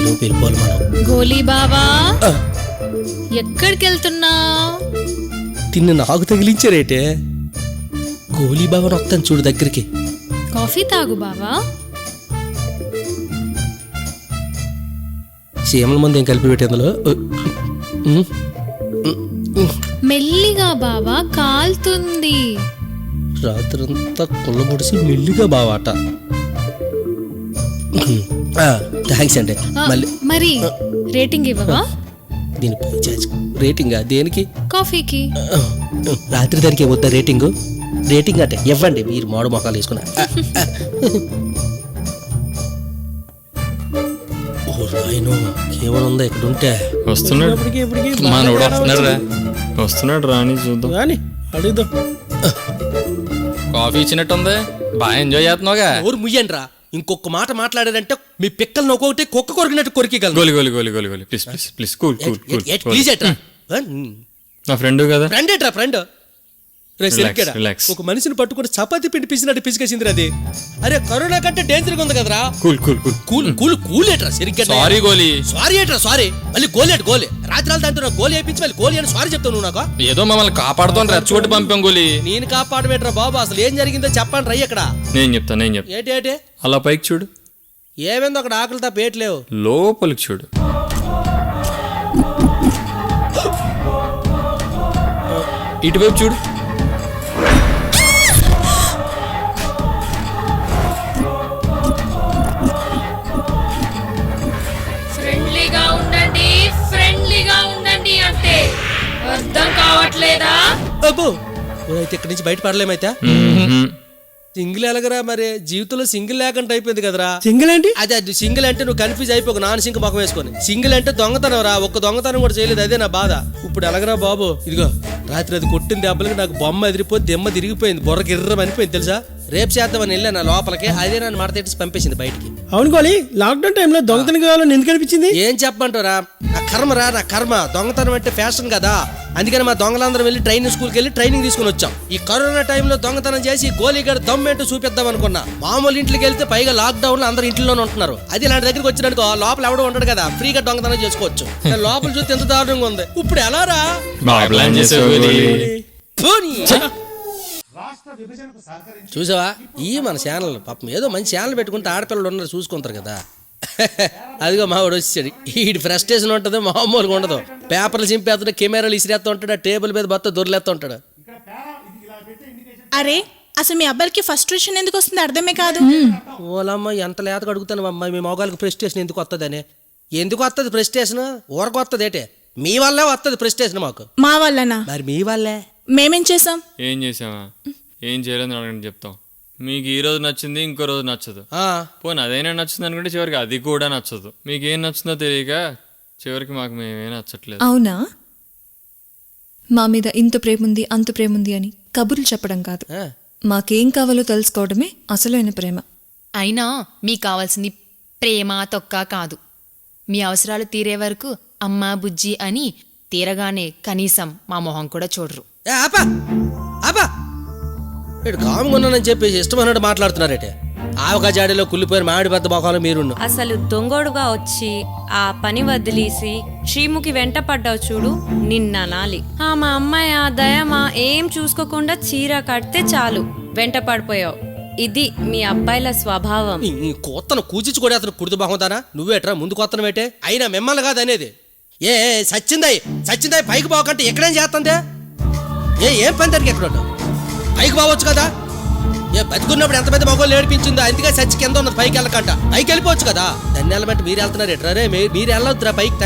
లోపు వెళ్ళిపోవాలి మనం. గోలీ బావా ఎక్కడికి వెళ్తున్నా? తిన్న నాకు తగిలించారేటే. గోలీ బాబా వస్తాను చూడు దగ్గరికి. కాఫీ తాగు బావా. చీమల ముందు ఏం కలిపి పెట్టి అందులో మెల్లిగా బావా, కాలుతుంది. రాత్రంతా కుళ్ళ పొడిసి మెల్లిగా బావాట. థ్యాంక్స్ అండి. మళ్ళీ మరి రేటింగ్ ఇవ్వవా? దీనిపై రేటింగా దేనికి? కాఫీకి. రాత్రి దానికి ఏమవుతా రేటింగు? రేటింగ్ అంటే ఇవ్వండి, మీరు మోడు మొక్కలు వేసుకున్నా. ఏమనుందా ఇక్కడ ఉంటే? వస్తున్నాడు రాని చూద్దాం. కానీ అడుగుదాం. కాఫీ ఇచ్చినట్టుంది, బాగా ఎంజాయ్ చేస్తున్నావుగా. ఊరు ముయ్యండి రా. ఇంకొక మాట మాట్లాడారంటే మీ పిక్కలను ఒక్కొక్కటి కుక్క కొరికినట్టు కొరికిగలరు. గోలి గోలి గోలి గోలి గోలి please please please cool cool cool. Please ఎట్రా. నా ఫ్రెండ్ కదా. ఫ్రెండ్ ఎట్రా ఫ్రెండ్. రిలాక్స్. ఒక మనిషిని పట్టుకుని చపాతి పిండి పిసినట్టు పిసికేసింది అది. అరే కరోనా కంటే డేంజర్ గా ఉంది కదరా. Cool cool cool cool cool cool ఎట్రా. సరిగ్గా సారీ గోలి. సారీ ఎట్రా సారీ. మళ్ళీ గోలి ఎట్ గోలి. రాత్రి దాంతో గోలి వేయించి మళ్ళీ గోలి అని సారీ చెప్తావు నువ్వు నాకు. ఏదో మమ్మల్ని కాపాడుతాను రెచ్చగొట్టి పంపాం గోలి. నేను కాపాడబెట్రా బాబు. అసలు ఏం జరిగిందో చెప్పండి రై. అక్కడ నేను చెప్తా ఏంటి ఏంటి అలా పైకి చూడు. ఏమైందో అక్కడ ఆకలి తప్ప ఏట్లేవు. లోపలికి చూడు. ఇటువైపు చూడు. ఫ్రెండ్లీగా ఉండండి, ఫ్రెండ్లీగా ఉండండి అంటే అర్థం కావట్లేదా? అబ్బో అయితే ఇక్కడి నుంచి బయట పడలేమైతే. సింగిల్ ఎలాగరా మరి? జీవితంలో సింగిల్ లేకుండా అయిపోయింది కదరా. సింగిల్ ఏంటి? అది సింగిల్ అంటే నువ్వు కన్ఫ్యూజ్ అయిపోక నాన్ సింక్ ముఖం వేసుకొని. సింగిల్ అంటే దొంగతనం రా. ఒక్క దొంగతనం కూడా చేయలేదు. అదే నా బాధ. ఇప్పుడు ఎలాగరా బాబు? ఇదిగో రాత్రి అది కొట్టిన దెబ్బలకి నాకు బొమ్మ ఎదిరిపోయి దెమ్మ తిరిగిపోయింది. బొర్రకి ఇర్రమనిపోయింది తెలుసా. రేపు చేద్దామని వెళ్ళా నా లోపలికి. అదే నన్ను మడతెట్టి పంపేసింది బయటికి. అవును కోలి, లాక్డౌన్ టైంలో దొంగతనం కావాలని ఎందుకు అనిపించింది? ఏం చెప్పమంటారా, నా కర్మ రా. నా కర్మ. దొంగతనం అంటే ఫ్యాషన్ కదా. అందుకని మా దొంగలందరం వెళ్ళి ట్రైనింగ్ స్కూల్కి వెళ్ళి ట్రైనింగ్ తీసుకుని వచ్చాం. ఈ కరోనా టైంలో దొంగతనం చేసి గోలీగాడు దమ్మేంటో చూపిద్దాం అనుకున్నా. మామూలు ఇంట్లోకి వెళ్తే పైగా లాక్డౌన్ లో అందరు ఇంట్లోనే ఉంటున్నారు. అది ఇలాంటి దగ్గరికి వచ్చినట్టుకో లోపల ఎవడో ఉంటాడు కదా, ఫ్రీగా దొంగతనం చేసుకోవచ్చు. లోపల చూస్తే ఎంత దారుణంగా ఉంది. ఇప్పుడు ఎలా రా? చూసావా ఈ మన ఛానల్ పాపం ఏదో మంచి ఛానల్ పెట్టుకుంటే ఆడపిల్లలు ఉన్నారు చూసుకుంటారు కదా. అదిగో మావాడు వచ్చాడు. ఈ ఫ్రస్ట్రేషన్ ఉంటుంది, మామూలుగా ఉండదు. పేపర్లు చింపేస్తుంటే కెమెరాలు ఇసిరేస్తూ ఉంటాడు. టేబుల్ మీద బత్త దొరిలేస్తూ ఉంటాడు. అరే అసలు మీ అబ్బాయికి ఫ్రస్ట్రేషన్ ఎందుకు వస్తుంది అర్థమే కాదు. ఓలమ్మ ఎంత లేతగా అడుగుతాను అమ్మాయి. మీ మొగాళ్ళకి ఫ్రస్ట్రేషన్ ఎందుకు వస్తుందని. ఎందుకు వస్తుంది ఫ్రస్ట్రేషన్? ఊరకు వస్తుంది ఏంటే. మీ వల్లే వస్తుంది ఫ్రస్ట్రేషన్ మాకు. మా వల్లనా? మరి మీ వల్లే. మేమేం చేసాం? ఏం చేసామా? ఏం చేయలేదని అడగండి చెప్తాం. మీకు ఈ రోజు నచ్చింది, ఇంకో రోజు నచ్చదు. పోనీ అదైనా నచ్చింది అనుకుంటే చివరికి అది కూడా నచ్చదు. మీకు ఏం నచ్చిందో తెలియక చివరికి మాకు మేమేం నచ్చట్లేదు. అవునా? మా మీద ఇంత ప్రేముంది అంత ప్రేముంది అని కబుర్లు చెప్పడం కాదు, మాకేం కావాలో తెలుసుకోవడమే అసలైన ప్రేమ. అయినా మీకు కావాల్సింది ప్రేమ తొక్క కాదు. మీ అవసరాలు తీరే వరకు అమ్మా బుజ్జి అని తీరగానే కనీసం మా మొహం కూడా చూడరు. ఇటు కాముకున్నానని చెప్పేసి ఇష్టమన్నట్టు మాట్లాడుతున్నారేటే. ఆవకాజాడిలో కుళ్ళిపోయిన మామిడి పెద్ద మొఖాలు మీరు. అసలు దొంగోడుగా వచ్చి ఆ పని వదిలేసి శ్రీముఖి వెంట పడ్డావు చూడు, నిన్ననాలి. మా అమ్మాయి ఆ దయమా ఏం చూసుకోకుండా చీర కడితే చాలు వెంట పడిపోయావు. ఇది మీ అబ్బాయిల స్వభావం. కొత్తను కూచిచ్చి కూడా అతను కుడిది బాగుంటానా? నువ్వేట్రా ముందు కొత్తను పెట్టే. అయినా మిమ్మల్ని కాదు అనేది. ఏ సచ్చిందాయి పైకి పోకంటే ఎక్కడేం చేస్తుందే? ఏం పని దానికి ఎక్కడ పైకి పోవచ్చు కదా. బతుకున్నప్పుడు ఎంత పెద్ద మగవాళ్ళు ఏడిపించిందో అందుకే సచ్చి కింద ఉన్నది పైకి వెళ్ళకంట. పైకి వెళ్ళిపోవచ్చు కదా. ధన్యాలు బట్టి మీరు వెళ్తున్నారు ఎట్రా రే. మీరు వెళ్ళొద్దురా పైకి.